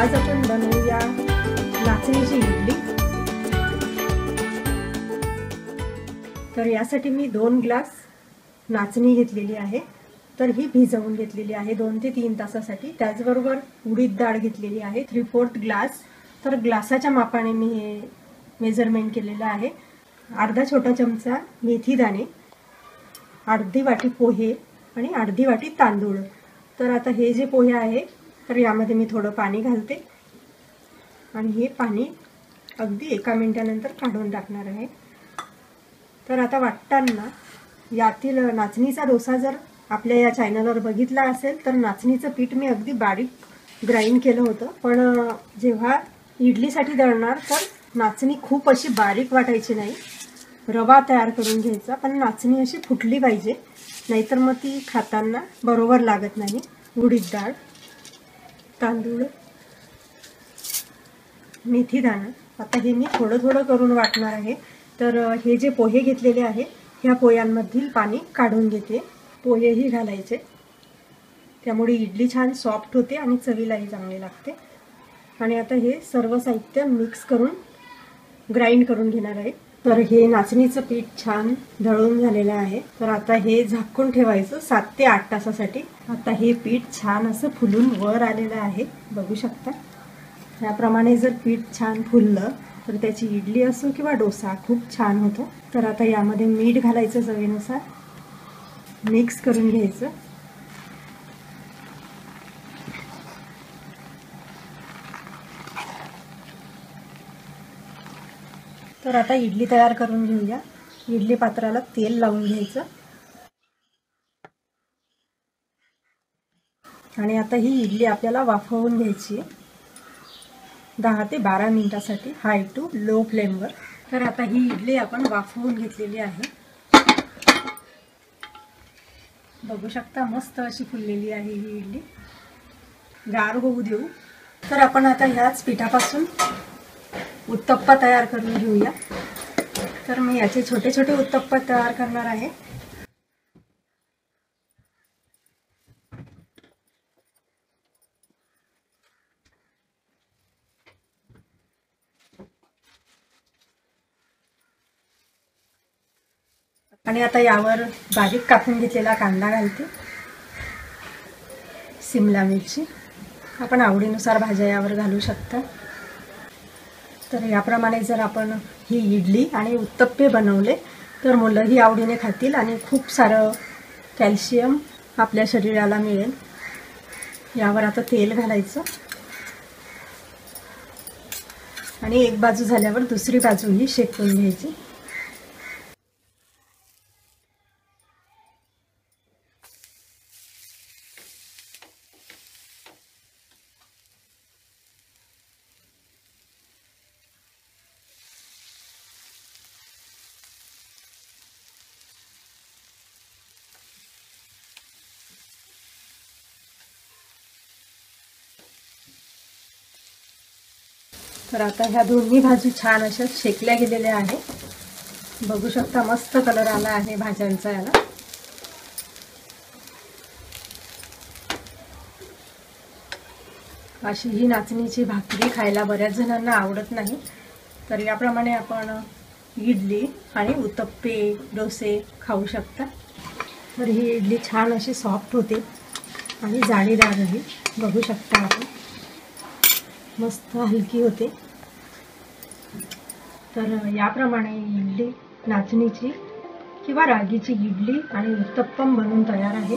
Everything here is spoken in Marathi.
आज आपण बनवूया नाचणीची इडली। तर यासाठी मी 2 ग्लास नाचणी घेतलेली आहे। तर ही भिजवून घेतलेली आहे 2 ते 3 तासासाठी। त्याचबरोबर उडीद डाळ घेतलेली आहे 3/4 ग्लास। तर ग्लासाच्या मापाने मी हे मेजरमेंट केलेलं आहे। अर्धा छोटा चमचा मेथी दाणे, अर्धी वाटी पोहे आणि अर्धी वाटी तांदूळ। तर आता हे जे पोहे आहे तर यामध्ये मी थोडं पाणी घालते आणि हे पाणी अगदी 1 मिनिटानंतर काढून टाकणार आहे। तर आता वाटताना यातील नाचणीचा डोसा जर आपल्या या चॅनलवर बघितला असेल तर नाचणीचं पीठ मी अगदी बारीक ग्राइंड केलं होतं, पण जेव्हा इडलीसाठी दळणार तर नाचणी खूप अशी बारीक वाटायची नाही। रवा तयार करून घ्यायचा, पण नाचणी अशी फुटली पाहिजे, नाहीतर मग ती खाताना बरोबर लागत नाही। उडीद डाळ, तांदूळ, मेथी दाणा, आता हे मी थोडं थोडं करून वाटणार आहे। तर हे जे पोहे घेतलेले आहे ह्या पोह्यांमधील पाणी काढून घेते। पोहेही घालायचे, त्यामुळे इडली छान सॉफ्ट होते आणि चवीलाही चांगली लागते। आणि आता हे सर्व साहित्य मिक्स करून ग्राइंड करून घेणार आहे। तर हे नाचणीचं पीठ छान दळून झालेलं आहे। तर आता हे झाकून ठेवायचं 7 ते 8 तासासाठी। आता हे पीठ छान असं फुलून वर आलेलं आहे, बघू शकता। याप्रमाणे जर पीठ छान फुललं तर त्याची इडली असो किंवा डोसा खूप छान होतो। तर आता यामध्ये मीठ घालायचं चवीनुसार, मिक्स करून घ्यायचं। तर आता इडली तयार करून घेऊया। इडली पात्राला तेल लावून घ्यायचं आणि आता ही इडली आपल्याला वाफवून घ्यायची 10 ते 12 मिनिटासाठी हाय टू लो फ्लेमवर। तर आता ही इडली आपण वाफवून घेतलेली आहे, बघू शकता मस्त अशी फुललेली आहे ही इडली। गार होऊ देऊ। तर आपण आता ह्याच पिठापासून उत्तप्पा तयार करून घेऊया। तर मी याचे छोटे छोटे उत्तप्पा तयार करणार आहे। आणि आता यावर बारीक कापून घेतलेला कांदा घालते, शिमला मिरची, आपण आवडीनुसार भाज्या यावर घालू शकता। तर याप्रमाणे जर आपण ही इडली आणि उत्तप्पे बनवले तर मुलंही आवडीने खातील आणि खूप सारं कॅल्शियम आपल्या शरीराला मिळेल। यावर आता तेल घालायचं आणि एक बाजू झाल्यावर दुसरी बाजूही शेकून घ्यायची। तर आता ह्या दोन्ही भाजी छान अशा शेकल्या गेलेल्या आहे, बघू शकता मस्त कलर आला आहे भाज्यांचा याला। अशी ही नाचणीची भाकरी खायला बऱ्याच जणांना आवडत नाही, तर याप्रमाणे आपण इडली आणि उत्तप्पे डोसे खाऊ शकता। तर ही इडली छान अशी सॉफ्ट होते आणि जाळीदारही, बघू शकता आपण मस्त हलकी होते। तर याप्रमाणे इडली नाचणीची किंवा रागीची इडली आणि उत्तप्पम बनवून तयार आहे।